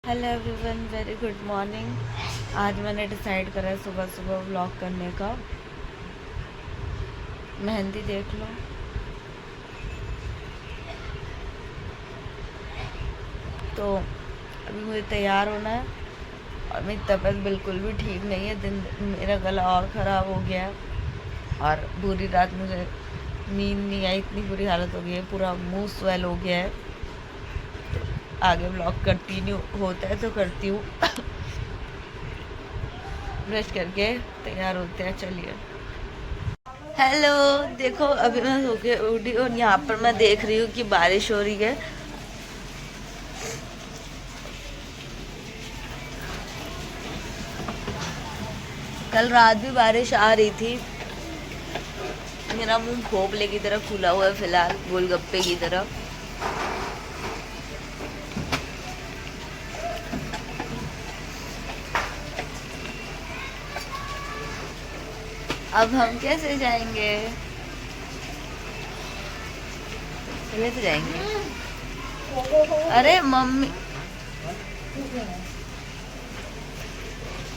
Hello everyone, very good morning. आज मैंने decide करा है सुबह सुबह व्लॉग करने का। मेहंदी देख लो। तो अभी मुझे तैयार होना है और मेरी तबीयत बिल्कुल भी ठीक नहीं है। दिन मेरा गला और ख़राब हो गया है और पूरी रात मुझे नींद नहीं आई। इतनी बुरी हालत हो गई है, पूरा मुंह स्वेल हो गया है। आगे व्लॉग कंटिन्यू होता है तो करती हूँ। ब्रश करके तैयार होते हैं, चलिए। हेलो, देखो अभी मैं सो के उठी और यहाँ पर मैं देख रही हूँ कि बारिश हो रही है। कल रात भी बारिश आ रही थी। मेरा मुंह भोपले की तरह फूला हुआ है फिलहाल, गोलगप्पे की तरह। अब हम कैसे जाएंगे? चले तो जाएंगे। अरे मम्मी,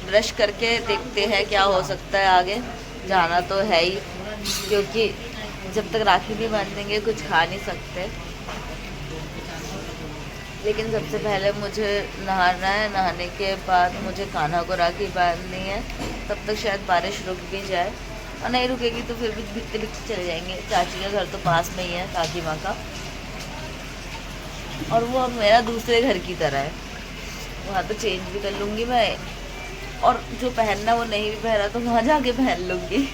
ब्रश करके देखते हैं क्या हो सकता है आगे। जाना तो है ही, क्योंकि जब तक राखी नहीं बांधेंगे कुछ खा नहीं सकते। लेकिन सबसे पहले मुझे नहाना है। नहाने के बाद मुझे कान्हा को राखी बांधनी है। तब तक शायद बारिश रुक भी जाए, और नहीं रुकेगी तो फिर भी भिगते भिगते चले जाएंगे। चाची का घर तो पास में ही है, काकी माँ का, और वो अब मेरा दूसरे घर की तरह है। वहाँ तो चेंज भी कर लूँगी मैं, और जो पहनना वो नहीं भी पहना तो वहाँ जाके पहन लूँगी।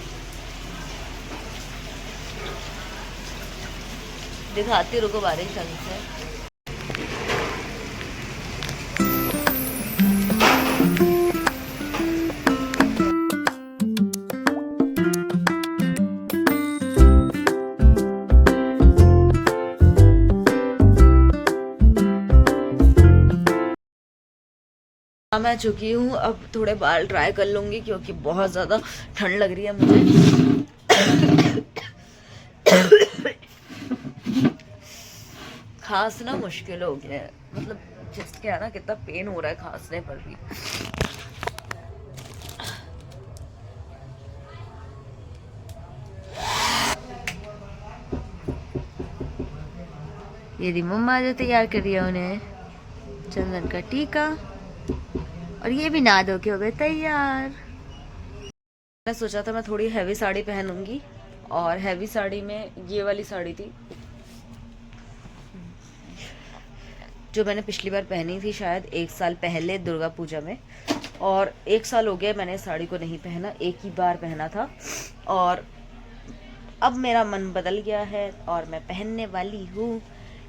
दिखाती रुको बारिश ढंग से। मैं चुकी हूँ, अब थोड़े बाल ड्राई कर लूँगी क्योंकि बहुत ज़्यादा ठंड लग रही है मुझे। खांसना मुश्किल हो गया है, मतलब जिसके है ना कितना पेन हो रहा है खांसने पर भी। ये दी मम्मा जो तैयार कर रही है उन्हें चंदन का टीका, और ये भी नहा धो के हो गए तैयार। मैं सोचा था मैं थोड़ी हैवी साड़ी पहनूंगी, और हैवी साड़ी में ये वाली साड़ी थी जो मैंने पिछली बार पहनी थी, शायद 1 साल पहले दुर्गा पूजा में। और 1 साल हो गया मैंने साड़ी को नहीं पहना, एक ही बार पहना था। और अब मेरा मन बदल गया है और मैं पहनने वाली हूँ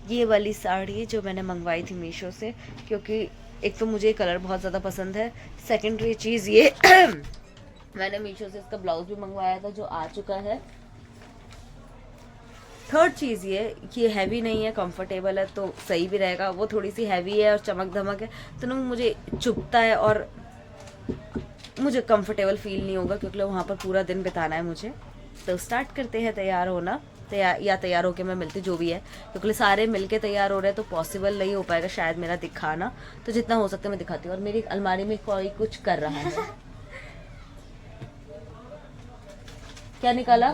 ये वाली साड़ी जो मैंने मंगवाई थी मीशो से। क्योंकि एक तो मुझे कलर बहुत ज़्यादा पसंद है, सेकेंडरी चीज़ ये मैंने मीशो से इसका ब्लाउज भी मंगवाया था जो आ चुका है। थर्ड चीज़ ये कि हैवी नहीं है, कंफर्टेबल है तो सही भी रहेगा। वो थोड़ी सी हैवी है और चमक धमक है तो ना मुझे चुभता है और मुझे कंफर्टेबल फील नहीं होगा, क्योंकि वहाँ पर पूरा दिन बिताना है मुझे। तो स्टार्ट करते हैं तैयार होना। तैयार होके मैं मिलती, जो भी है, क्योंकि सारे मिलके तैयार हो रहे हैं तो पॉसिबल नहीं हो पाएगा शायद मेरा दिखाना। तो जितना हो सकता है मैं दिखाती हूँ। और मेरी अलमारी में कोई कुछ कर रहा है। क्या निकाला?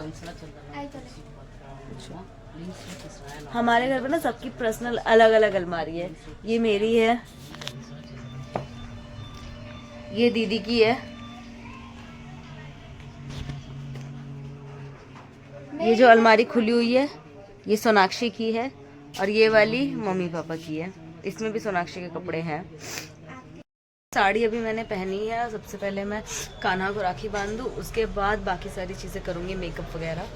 हमारे घर पे ना सबकी पर्सनल अलग अलग अलमारी है। ये मेरी है, ये दीदी की है, ये जो अलमारी खुली हुई है ये सोनाक्षी की है, और ये वाली मम्मी पापा की है। इसमें भी सोनाक्षी के कपड़े हैं। साड़ी अभी मैंने पहनी है। सबसे पहले मैं कान्हा को राखी बांध दूँ, उसके बाद बाकी सारी चीज़ें करूँगी, मेकअप वगैरह,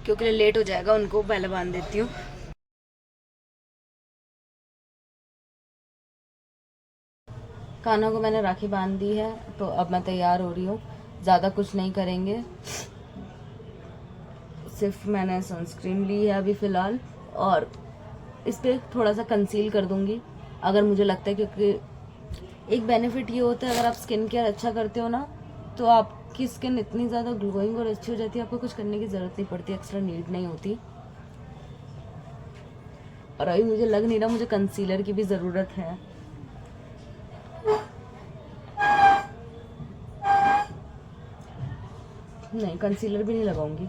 क्योंकि लेट हो जाएगा। उनको पहले बांध देती हूँ। कान्हा को मैंने राखी बांध दी है, तो अब मैं तैयार हो रही हूँ। ज़्यादा कुछ नहीं करेंगे, सिर्फ मैंने सनस्क्रीन ली है अभी फ़िलहाल, और इस पर थोड़ा सा कंसील कर दूँगी अगर मुझे लगता है। क्योंकि एक बेनिफिट ये होता है, अगर आप स्किन केयर अच्छा करते हो ना तो आपकी स्किन इतनी ज़्यादा ग्लोइंग और अच्छी हो जाती है, आपको कुछ करने की ज़रूरत नहीं पड़ती, एक्स्ट्रा नीड नहीं होती। और अभी मुझे लग नहीं रहा मुझे कंसीलर की भी ज़रूरत है। नहीं, कंसीलर भी नहीं लगाऊंगी।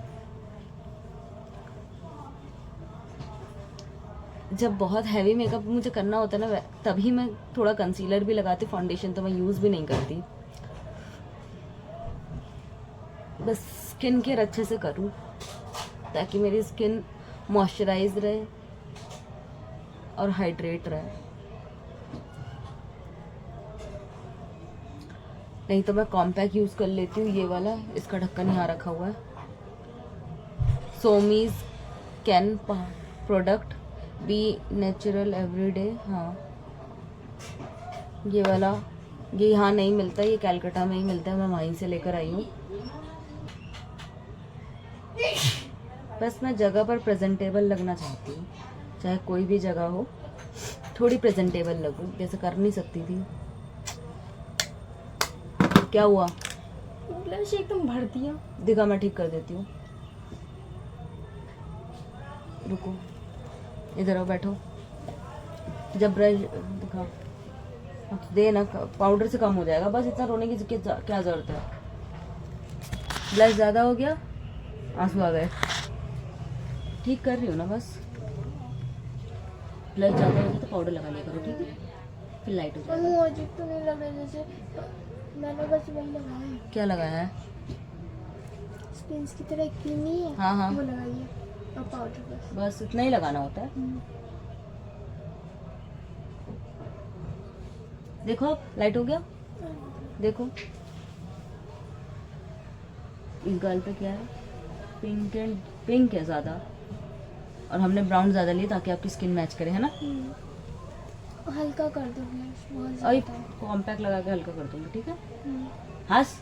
जब बहुत हैवी मेकअप मुझे करना होता है ना, तभी मैं थोड़ा कंसीलर भी लगाती, फाउंडेशन तो मैं यूज़ भी नहीं करती। बस स्किन केयर अच्छे से करूँ ताकि मेरी स्किन मॉइस्चराइज रहे और हाइड्रेट रहे। नहीं तो मैं कॉम्पैक्ट यूज़ कर लेती हूँ, ये वाला, इसका ढक्कन यहाँ रखा हुआ है, सोमीज can product be natural everyday. हाँ, ये वाला, ये यहाँ नहीं मिलता, ये कैलकाटा में ही मिलता है, मैं वहीं से लेकर आई हूँ। बस मैं जगह पर प्रेजेंटेबल लगना चाहती हूँ, चाहे कोई भी जगह हो, थोड़ी प्रेजेंटेबल लगूँ, जैसे कर नहीं सकती थी। क्या हुआ? ब्लश एकदम भर दिया। दिखा, मैं ठीक कर देती हूँ। रुको, इधर आओ, बैठो। जब ब्रश दिखा दे ना, पाउडर से कम हो जाएगा, बस इतना रोने की क्या जरूरत है। ब्लश ज़्यादा हो गया, आंसू आ गए। ठीक कर रही हूँ ना, बस ब्लश ज़्यादा हो गया तो पाउडर लगा लिया करो, ठीक है? फिर लाइट हो जाएगा। मुझे तो नहीं लग रहा, जैसे मैंने बस वही लगाया है। क्या लगाया है? स्पिन्स की तरह क्रीम नहीं है? हाँ हाँ, वो लगाई है, और पाउडर बस इतना ही लगाना होता है। देखो लाइट हो गया, देखो इस गाल पे क्या है, पिंक है ज़्यादा, और हमने ब्राउन ज़्यादा लिया ताकि आपकी स्किन मैच करे, है ना? हल्का कर दो बहुत और ज़्यादा। कॉम्पैक्ट लगा के हल्का कर दूंगी, ठीक है? हंस,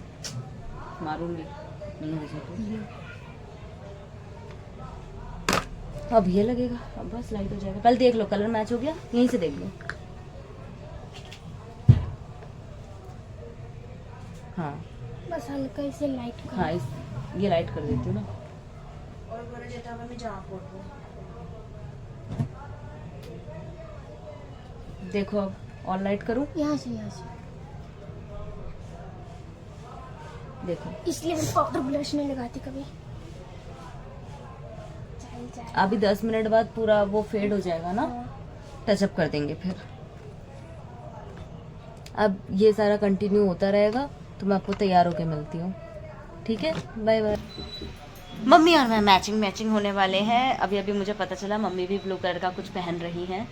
मारूंगी नहीं हंसे तो। अब ये लगेगा, अब बस लाइट हो जाएगा। पहले देख लो कलर मैच हो गया, यहीं से देख लो। हाँ बस हल्का इसे लाइट कर। हाँ, ये लाइट कर देती हूँ ना। देखो अब और लाइट करूँ, यहाँ से देखो। इसलिए मैं पाउडर ब्लश नहीं लगाती कभी। अभी 10 मिनट बाद पूरा वो फेड हो जाएगा ना, टचअप कर देंगे फिर। अब ये सारा कंटिन्यू होता रहेगा, तो मैं आपको तैयार होके मिलती हूँ, ठीक है? Bye bye. मम्मी और मैं मैचिंग होने वाले हैं। अभी अभी मुझे पता चला मम्मी भी ब्लू कलर का कुछ पहन रही हैं,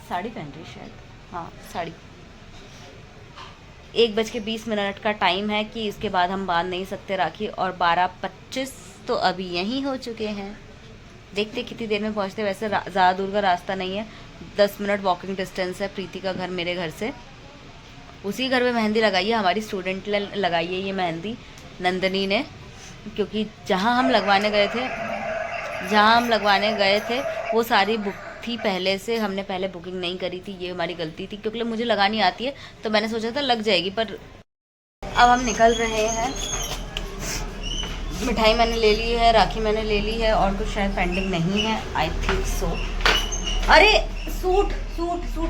साड़ी पहन रही शायद, हाँ साड़ी। 1:20 का टाइम है कि इसके बाद हम बांध नहीं सकते राखी, और 12:25 तो अभी यहीं हो चुके हैं। देखते कितनी देर में पहुंचते। वैसे ज़्यादा दूर का रास्ता नहीं है, 10 मिनट वॉकिंग डिस्टेंस है प्रीति का घर मेरे घर से। उसी घर में मेहंदी लगाई है, हमारी स्टूडेंट ने लगाई है ये मेहंदी, नंदनी ने, क्योंकि जहाँ हम लगवाने गए थे वो सारी बुक थी पहले से, हमने पहले बुकिंग नहीं करी थी, ये हमारी गलती थी, क्योंकि मुझे लगानी आती है तो मैंने सोचा था लग जाएगी। पर अब हम निकल रहे हैं। मिठाई मैंने ले ली है, राखी मैंने ले ली है, और कुछ शायद पेंडिंग नहीं है, आई थिंक सो। अरे सूट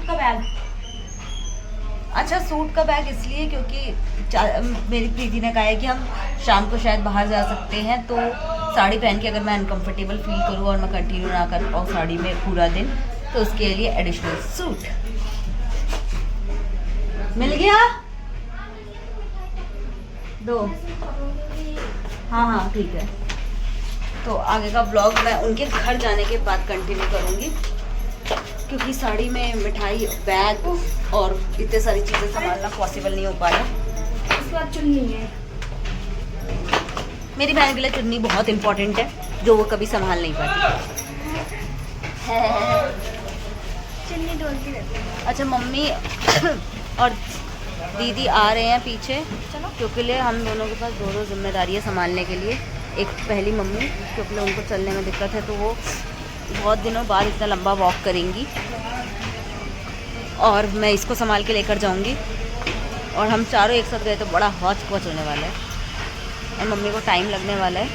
का बैग, अच्छा सूट का बैग इसलिए क्योंकि मेरी प्रीति ने कहा है कि हम शाम को शायद बाहर जा सकते हैं, तो साड़ी पहन के अगर मैं अनकंफर्टेबल फील करूँ और मैं कंटिन्यू ना कर पाऊँ साड़ी में पूरा दिन, तो उसके लिए एडिशनल सूट मिल गया। दो, हाँ ठीक है। तो आगे का ब्लॉग मैं उनके घर जाने के बाद कंटिन्यू करूँगी, क्योंकि साड़ी में मिठाई, बैग और इतने सारी चीज़ें संभालना पॉसिबल नहीं हो पा रहा। उसके बाद चुन्नी है, मेरी बहन के लिए चुन्नी बहुत इम्पोर्टेंट है, जो वो कभी संभाल नहीं पाती है। चुन्नी ढोलती रहती है। अच्छा मम्मी और दीदी आ रहे हैं पीछे, क्योंकि लिए हम दोनों के पास दो जिम्मेदारी है संभालने के लिए। एक पहली मम्मी, क्योंकि उनको चलने में दिक्कत है, तो वो बहुत दिनों बाद इतना लंबा वॉक करेंगी, और मैं इसको संभाल के लेकर जाऊंगी, और हम चारों एक साथ गए तो बड़ा हौच पौच होने वाला है, और मम्मी को टाइम लगने वाला है।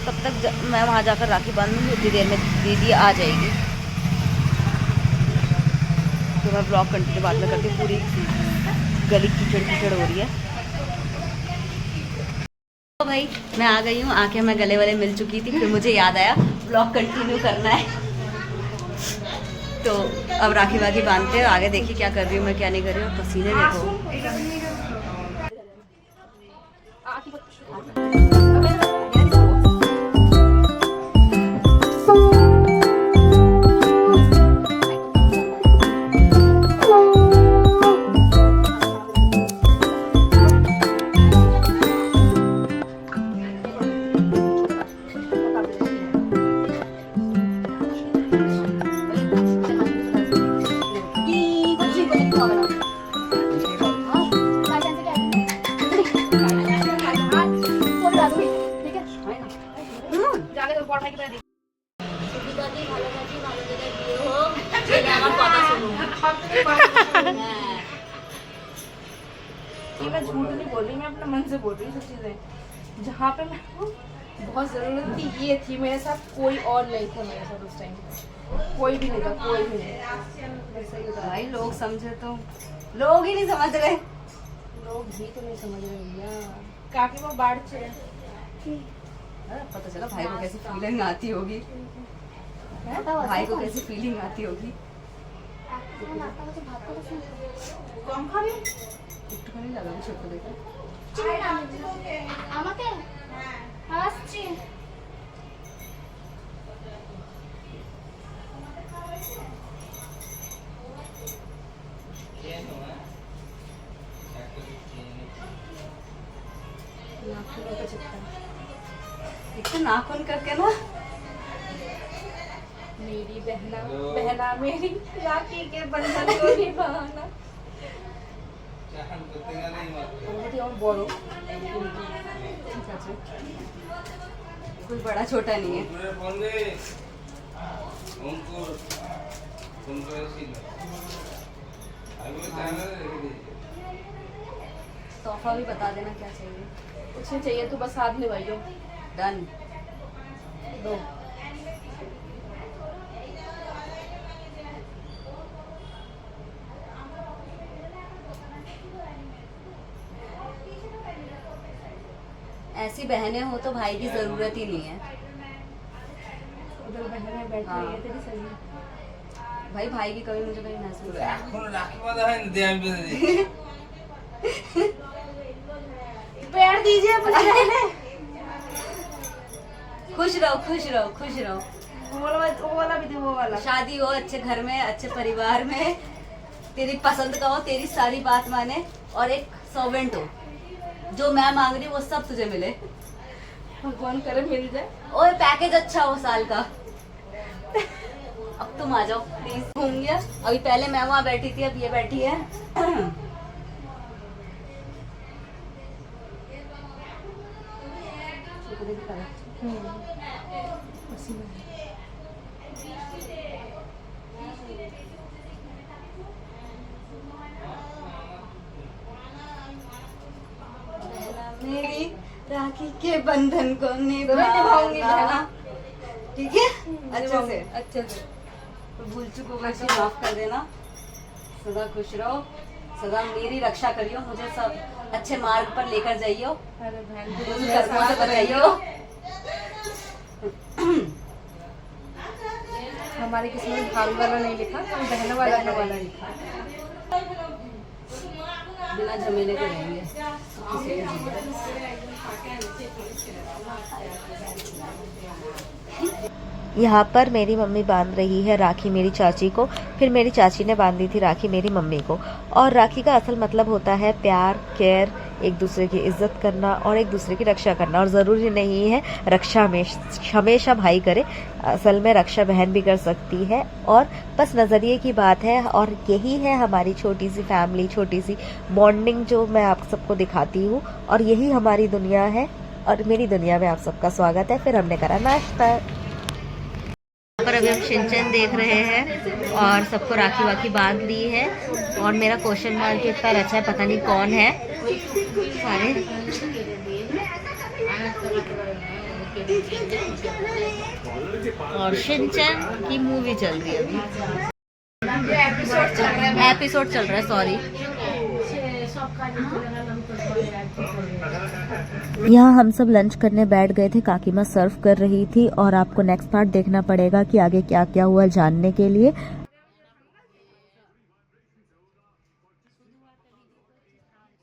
तब तक मैं वहाँ जाकर राखी बांधूंगी, उतनी देर में दीदी आ जाएगी। तो मैं ब्लॉग कंटिन्यू बाद में करती हूँ। पूरी गली कीचड़ हो रही है। तो भाई मैं आ गई हूँ, आके मैं गले वाले मिल चुकी थी, फिर मुझे याद आया ब्लॉग कंटिन्यू करना है। तो अब राखी वाखी बांधते हैं, आगे देखिए क्या कर रही हूँ मैं, क्या नहीं कर रही हूँ। पसीने देखो। ये मैं झूठ नहीं बोल रही, मैं अपने मन से बोल रही हूँ सब चीज़ें। जहाँ पे मैं बहुत ज़रूरत थी ये थी मेरे साथ, कोई और नहीं था मेरे साथ उस टाइम, कोई भी नहीं था, कोई भी नहीं। सही बता भाई लोग समझे तो, लोग ही नहीं समझ रहे। लोग भी तो नहीं समझ रहे भैया, काफी वो बाढ़ से पता चला भाई को कैसी फीलिंग आती होगी, भाई को कैसी फीलिंग आती होगी। कम खा रही একটু খানি লাগাবো ছোট্ট দেখে। আমাকে আসছি একটু নাখুন करके ना मेरी बहना बहना मेरी राखी के बंधन को निभाना। बड़ो कोई बड़ा छोटा नहीं है। तोहफा भी बता देना क्या चाहिए। कुछ नहीं चाहिए, तो बस हाथ निभाइयो। डन। दो ऐसी बहनें हो तो भाई की जरूरत ही नहीं है। उधर बहनें बैठी हाँ। है तेरी सही। भाई भाई की कभी मुझे कहीं महसूस पैर दीजिए अपने बहने। खुश रहो खुश रहो खुश रहो। वो वाला भी दे, वो वाला। शादी हो अच्छे घर में, अच्छे परिवार में, तेरी पसंद का हो, तेरी सारी बात माने, और एक सर्वेंट हो, जो मैं मांग रही हूँ वो सब तुझे मिले। भगवान करे मिल जाए। ओए पैकेज अच्छा हो साल का। अब तुम आ जाओ प्लीज। घूम गया अभी, पहले मैं वहाँ बैठी थी, अब ये बैठी है। मेरी राखी के बंधन को निभाऊंगी निभाना, ठीक है अच्छे से। अच्छे से। तो भूल चुको वैसे माफ कर देना। सदा खुश रहो, सदा मेरी रक्षा करियो, मुझे सब अच्छे मार्ग पर लेकर जाइयो, अरे बहन बुरी कर्मों से बचाइयो। हमारी किस्मत में भाभी वाला नहीं लिखा, बहनों वाला लिखा। बिना झमेले के रहेंगे। यहाँ पर मेरी मम्मी बांध रही है राखी मेरी चाची को, फिर मेरी चाची ने बांधी थी राखी मेरी मम्मी को। और राखी का असल मतलब होता है प्यार, केयर, एक दूसरे की इज्जत करना और एक दूसरे की रक्षा करना। और ज़रूरी नहीं है रक्षा हमेशा भाई करे, असल में रक्षा बहन भी कर सकती है। और बस नज़रिए की बात है, और यही है हमारी छोटी सी फैमिली, छोटी सी बॉन्डिंग जो मैं आप सबको दिखाती हूँ। और यही हमारी दुनिया है, और मेरी दुनिया में आप सबका स्वागत है। फिर हमने करा नाश्ता। पर अभी हम शिनचैन देख रहे हैं और सबको राखी वाखी बांध ली है। और मेरा क्वेश्चन मार्क के ऊपर अच्छा है, पता नहीं कौन है सारे। और शिनचैन की मूवी चल रही है अभी, एपिसोड चल रहा है, सॉरी। यहाँ हम सब लंच करने बैठ गए थे, काकीमा सर्व कर रही थी और आपको नेक्स्ट पार्ट देखना पड़ेगा कि आगे क्या क्या हुआ जानने के लिए।